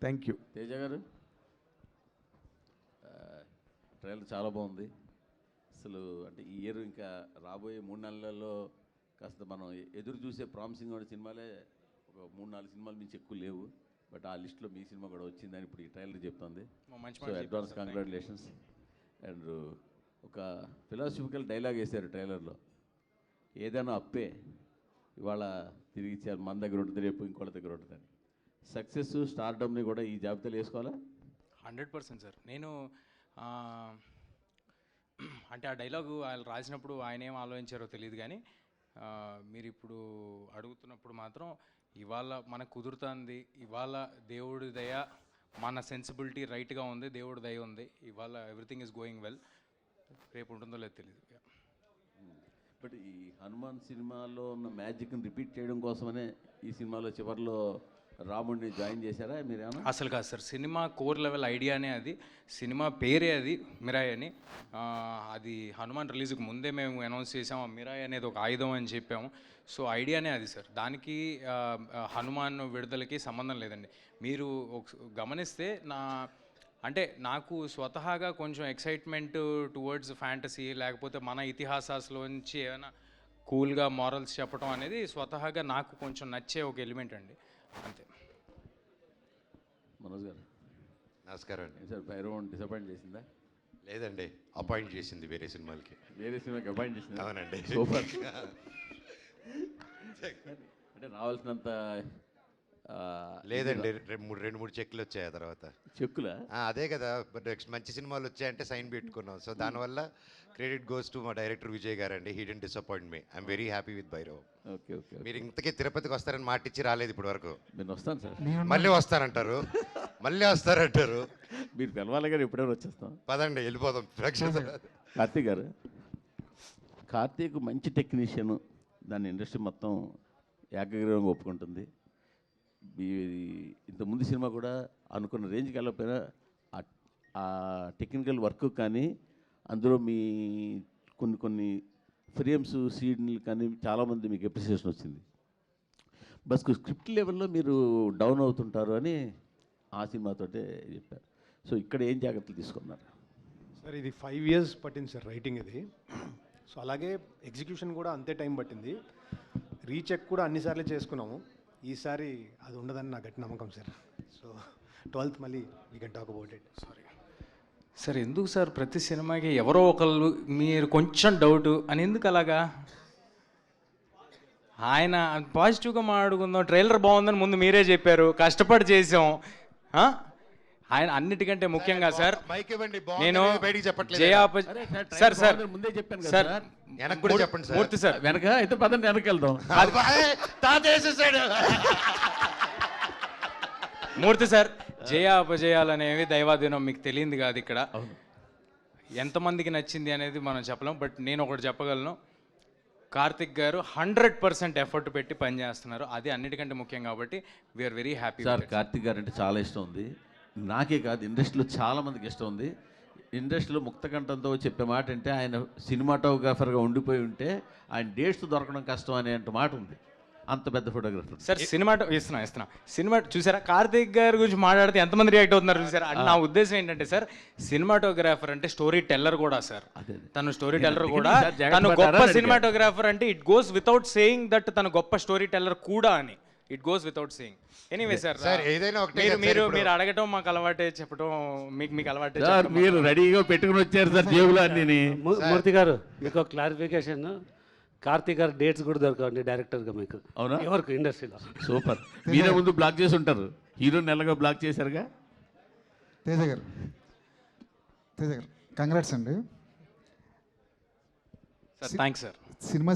Thank you. Teja గారు, trailer చాలా బాగుంది. అసలు అంటే ఈ ఇయర్ ఇంకా రాబోయే 3 నెలల్లో కాస్త మనం ఎదురు చూసే ప్రామిసింగ్ ఉన్న సినిమాలే ఒక 3-4 సినిమాలు మించి ఎక్కువ లేవు. బట్ ఆ లిస్ట్లో మీ సినిమా కూడా వచ్చిందని ఇప్పుడు ఈ ట్రైలర్ చెప్తుంది. So advance congratulations. అండ్ ఒక ఫిలాసఫికల్ డైలాగ్ వేశారు ట్రైలర్లో, ఏదైనా అప్పే ఇవాళ తిరిగి ఇచ్చారు, మన దగ్గర ఉంటుంది రేపు ఇంకోళ్ళ దగ్గర ఉంటుందని. సక్సెస్ స్టార్డమ్ని కూడా ఈ జాబితాలో వేసుకోవాలా? 100% సార్. నేను అంటే ఆ డైలాగు ఆయన రాసినప్పుడు ఆయన ఏం ఆలోచించారో తెలియదు, కానీ మీరు ఇప్పుడు అడుగుతున్నప్పుడు మాత్రం ఇవాళ మనకు కుదురుతుంది, ఇవాళ దేవుడి దయ, మన సెన్సిబిలిటీ రైట్గా ఉంది, దేవుడి దయ ఉంది, ఇవాళ ఎవ్రీథింగ్ ఈజ్ గోయింగ్ వెల్. రేపు ఉంటుందో లేదో తెలియదు. బట్ ఈ హనుమాన్ సినిమాలో ఉన్న మ్యాజిక్ని రిపీట్ చేయడం కోసమనే ఈ సినిమాలో చివరిలో రాముడిని జాయిన్ చేశారా మీరేమన్నా? అసలు కాదు సార్, సినిమా కోర్ లెవెల్ ఐడియానే అది, సినిమా పేరే అది మిరాయ్ అని. అది హనుమాన్ రిలీజ్కి ముందే మేము అనౌన్స్ చేసాము, మిరాయ్ అనేది ఒక ఆయుధం అని చెప్పాము. సో ఐడియానే అది సార్, దానికి హనుమాన్ విడుదలకి సంబంధం లేదండి. మీరు గమనిస్తే అంటే నాకు స్వతహాగా కొంచెం ఎక్సైట్మెంట్ టువర్డ్స్ ఫ్యాంటసీ, లేకపోతే మన ఇతిహాసాల్లోంచి ఏమైనా కూల్గా మారల్స్ చెప్పడం అనేది స్వతహాగా నాకు కొంచెం నచ్చే ఒక ఎలిమెంట్ అండి, అంతే. మనోజ్ గారు నమస్కారం అండి. సార్ భైరవం డిసప్పాయింట్ చేసిందా? లేదండి, అపాయింట్ చేసింది వేరే సినిమాలకి. వేరే సినిమాకి అపాయింట్ చేసింది? అవునండి. సూపర్. అంటే రావాల్సినంత లేదండి, 2-3 చెక్లు వచ్చాయి ఆ తర్వాత. చెక్కులా? అదే కదా, నెక్స్ట్ మంచి సినిమాలు వచ్చాయంటే సైన్ పెట్టుకున్నాం. సో దానివల్ల క్రెడిట్ గోస్ టు మా డైరెక్టర్ విజయ్ గారు అండి. He didn't disappoint me. I'm very happy with Bhairav. Okay okay. మీరు ఇంతకీ తిరుపతికి వస్తారని మాటిచ్చి రాలేదు ఇప్పటి వరకు. నేను వస్తాను సార్. మళ్ళీ వస్తారంటారు, మళ్ళీ వస్తారంటారు. మీరు పిలవాలి గారు, ఎప్పుడైనా వచ్చేస్తాం. పదండి వెళ్ళిపోదాం. కార్తీక్ గారు, కార్తీక్ మంచి టెక్నీషియన్, దాన్ని ఇండస్ట్రీ మొత్తం ఏకగ్రీవంగా ఒప్పుకుంటుంది. ఇంతకుముందు సినిమా కూడా అనుకున్న రేంజ్కి వెళ్ళకపోయినా ఆ టెక్నికల్ వర్క్ కానీ, అందులో మీ కొన్ని ఫ్రేమ్స్ సీన్లు కానీ చాలామంది మీకు అప్రిసియేషన్ వచ్చింది. బస్ స్క్రిప్ట్ లెవెల్లో మీరు డౌన్ అవుతుంటారు అని ఆ సినిమాతోటే చెప్పారు. సో ఇక్కడ ఏం జాగ్రత్తలు తీసుకున్నారు సార్? ఇది 5 years పట్టింది సార్ రైటింగ్ ఇది. సో అలాగే ఎగ్జిక్యూషన్ కూడా అంతే టైం పట్టింది. రీచెక్ కూడా అన్నిసార్లు చేసుకున్నాము. ఈసారి అది ఉండదని నా గట్టి నమ్మకం సార్. సో 12th మళ్ళీ we can talk about it. Sorry sir, ఎందుకు సార్ ప్రతి సినిమాకి ఎవరో ఒకళ్ళు మీరు కొంచెం డౌట్ అని ఎందుకు అలాగా? ఆయన పాజిటివ్గా మాట్లాడుకుందాం, ట్రైలర్ బాగుందని ముందు మీరే చెప్పారు, కష్టపడి చేసాం. ఆయన అన్నిటికంటే ముఖ్యంగా సార్, నేను సార్ సార్ ముందే చెప్పాను సార్, వెనక్కి కూడా చెప్పండి సార్. మూర్తి సార్, వెనక అయితే పదండి వెనక్కి వెళ్దాం. మూర్తి సార్, జయ అపజయాలనేవి దైవాధీనం, మీకు తెలియంది కాదు. ఇక్కడ ఎంతమందికి నచ్చింది అనేది మనం చెప్పలేం. బట్ నేను ఒకటి చెప్పగలను, కార్తిక్ గారు 100% ఎఫర్ట్ పెట్టి పనిచేస్తున్నారు, అది అన్నిటికంటే ముఖ్యం. కాబట్టి we're very happy. Sir Karthik గారు అంటే చాలా ఇష్టం ఉంది, నాకే కాదు ఇండస్ట్రీలో చాలామందికి ఇష్టం ఉంది. ఇండస్ట్రీలో ముక్తకంఠంతో చెప్పే మాట అంటే, ఆయన సినిమాటోగ్రాఫర్గా ఉండిపోయి ఉంటే ఆయన డేట్స్ దొరకడం కష్టం అనే మాట ఉంది. అంత పెద్ద ఫోటోగ్రాఫర్ సార్. ఇస్తున్నా సినిమా చూసారా? కార్తిక్ గారి గురించి మాట్లాడితే ఎంతమంది రియాక్ట్ అవుతున్నారు చూసారా? నా ఉద్దేశం ఏంటంటే సార్, సినిమాటోగ్రాఫర్ అంటే స్టోరీ టెల్లర్ కూడా సార్. తను స్టోరీ టెల్లర్ కూడా, తను గొప్ప సినిమాటోగ్రాఫర్ అంటే it goes without saying that తను గొప్ప స్టోరీ టెల్లర్ కూడా అని. It goes without saying. Anyway sir, మీరు అడగటం మాకు అలవాటే, చెప్పడం మీకు అలవాటే. మీరు రెడీగా పెట్టుకుని వచ్చారు సార్ జేబులో అన్ని. మూర్తి గారు, మీకు క్లారిఫికేషన్, కార్తీక్ గారు డేట్స్ కూడా దొరకండి డైరెక్టర్గా మీకు. అవునా? ఎవరికి ఇండస్ట్రీలో. సూపర్. మీరే ముందు బ్లాక్ చేసి ఉంటారు, హీరో నెలగా బ్లాక్ చేశారుగా. తేజ గారు కంగ్రాట్స్ అండి. Thanks sir.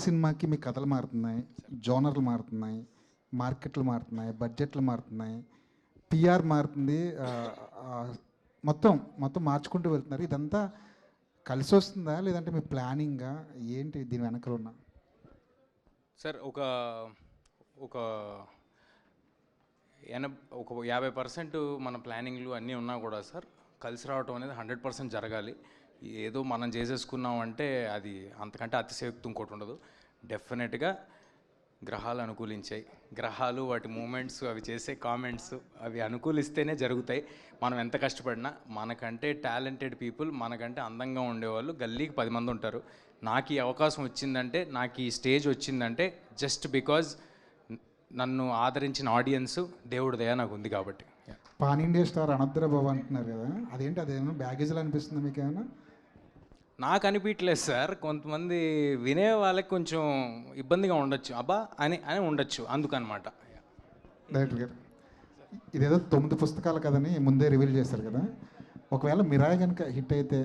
సినిమాకి మీ కథలు మారుతున్నాయి, జోనర్లు మారుతున్నాయి, మార్కెట్లు మారుతున్నాయి, బడ్జెట్లు మారుతున్నాయి, పిఆర్ మారుతుంది, మొత్తం మార్చుకుంటూ వెళ్తున్నారు. ఇదంతా కలిసి వస్తుందా లేదంటే మీ ప్లానింగా ఏంటి దీని వెనకాల ఉన్న? సార్ ఒక 50% మన ప్లానింగ్లు అన్నీ ఉన్నా కూడా సార్, కలిసి రావటం అనేది 100% జరగాలి. ఏదో మనం చేసేసుకున్నామంటే అది అంతకంటే అతిశయోక్తి ఇంకోటి ఉండదు. డెఫినెట్గా గ్రహాలు అనుకూలించాయి. గ్రహాలు వాటి మూమెంట్స్ అవి చేసే కామెంట్స్ అవి అనుకూలిస్తేనే జరుగుతాయి. మనం ఎంత కష్టపడినా మనకంటే టాలెంటెడ్ పీపుల్, మనకంటే అందంగా ఉండేవాళ్ళు గల్లీకి 10 మంది ఉంటారు. నాకు ఈ అవకాశం వచ్చిందంటే, నాకు ఈ స్టేజ్ వచ్చిందంటే జస్ట్ బికాజ్ నన్ను ఆదరించిన ఆడియన్స్ దేవుడి దయ నాకు ఉంది కాబట్టి. పాన్ ఇండియా స్టార్ అనద్ర బాబు అంటున్నారు కదా, అదేంటి, అదేమో బ్యాగేజ్లో అనిపిస్తుంది మీకు ఏమైనా? నాకు అనిపించలేదు సార్. కొంతమంది వినే వాళ్ళకి కొంచెం ఇబ్బందిగా ఉండొచ్చు, అబ్బా అని అని ఉండొచ్చు, అందుకనమాట. డైరెక్టర్ గారు, ఇదేదో 9 పుస్తకాలు కదని ముందే రివీల్ చేశారు కదా, ఒకవేళ మిరాయ్ కనుక హిట్ అయితే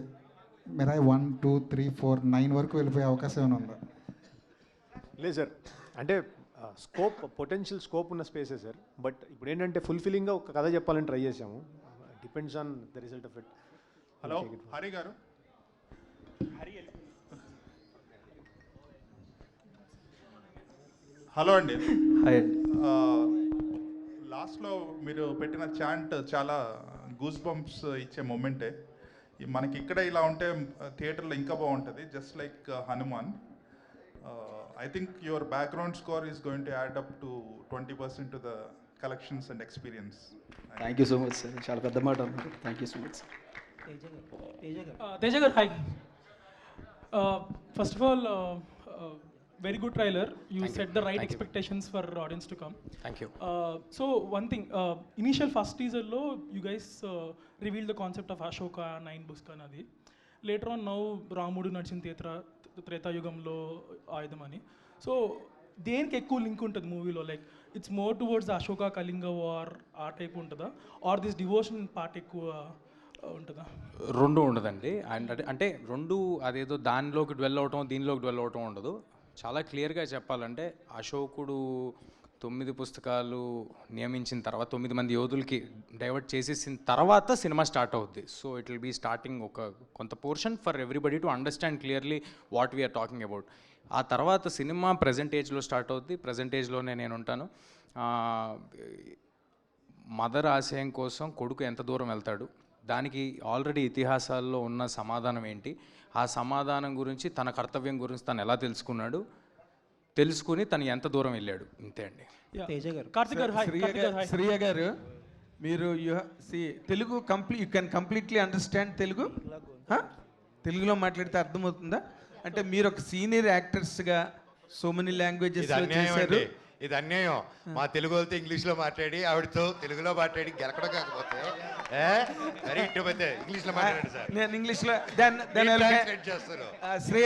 మిరాయ్ 1, 2, 3, 4, 9 వరకు వెళ్ళిపోయే అవకాశం ఏమైనా ఉందా? లేదు సార్, అంటే పొటెన్షియల్ స్కోప్ ఉన్న స్పేసే సార్. బట్ ఇప్పుడు ఏంటంటే ఫుల్ఫిల్లింగ్గా ఒక కథ చెప్పాలని ట్రై చేసాము. Depends on the result of it. Hello Hari గారు. హలో అండి. లాస్ట్లో మీరు పెట్టిన చాంట్ చాలా గూస్ బంప్స్ ఇచ్చే మూమెంటే. మనకి ఇక్కడ ఇలా ఉంటే థియేటర్లో ఇంకా బాగుంటుంది. Just like Hanuman, I think your background score is going to add up to 20% to the collections and experience. Thank you so much sir, చాలా పెద్ద మాట అన్నారు. Thank you so much sir. Teja garu hi. First of all very good trailer. You set the right expectations for audience to come. Thank you. So one thing, initial first teaser lo you guys revealed the concept of Ashoka 9 books kanadi. Later on now Ramudu Nadchin Treta Yugamlo Ayudhamani. So దేనికి ఎక్కువ link ఉంటుంది మూవీలో? Like it's more towards Ashoka Kalinga war ఆ type ఉంటుందా, are this devotion part ఎక్కువ ఉంటుందా? రెండు ఉండదండి. అంటే రెండు అదేదో దానిలోకి డ్వెల్ అవటం దీనిలోకి డ్వెల్ అవటం ఉండదు. చాలా క్లియర్గా చెప్పాలంటే అశోకుడు 9 పుస్తకాలు నియమించిన తర్వాత 9 మంది యోధులకి డైవర్ట్ చేసేసిన తర్వాత సినిమా స్టార్ట్ అవుద్ది. So it will be starting ఒక కొంత portion for everybody to understand clearly what we're talking about. ఆ తర్వాత సినిమా ప్రజెంట్ ఏజ్లో స్టార్ట్ అవుద్ది. ప్రజెంట్ ఏజ్లోనే నేను ఉంటాను. మదర్ ఆశయం కోసం కొడుకు ఎంత దూరం వెళ్తాడు, దానికి ఆల్రెడీ ఇతిహాసాల్లో ఉన్న సమాధానం ఏంటి, ఆ సమాధానం గురించి తన కర్తవ్యం గురించి తను ఎలా తెలుసుకుని తను ఎంత దూరం వెళ్ళాడు, ఇంతే అండి. కార్తిక్ గారు హాయ్. శ్రీయ గారు, మీరు Telugu you can completely understand Telugu? తెలుగులో మాట్లాడితే అర్థమవుతుందా? అంటే మీరు ఒక సీనియర్ యాక్టర్స్గా సో మెనీ లాంగ్వేజెస్ చేశారు. ఇది అన్యాయం. మా తెలుగు వాళ్ళతో ఇంగ్లీష్లో మాట్లాడి ఆవిడతో తెలుగులో మాట్లాడి గెలకడం కాకపోతే ఇంగ్లీష్లో మాట్లాడండి సార్. నేను ఇంగ్లీష్లో చేస్తారు. శ్రేయ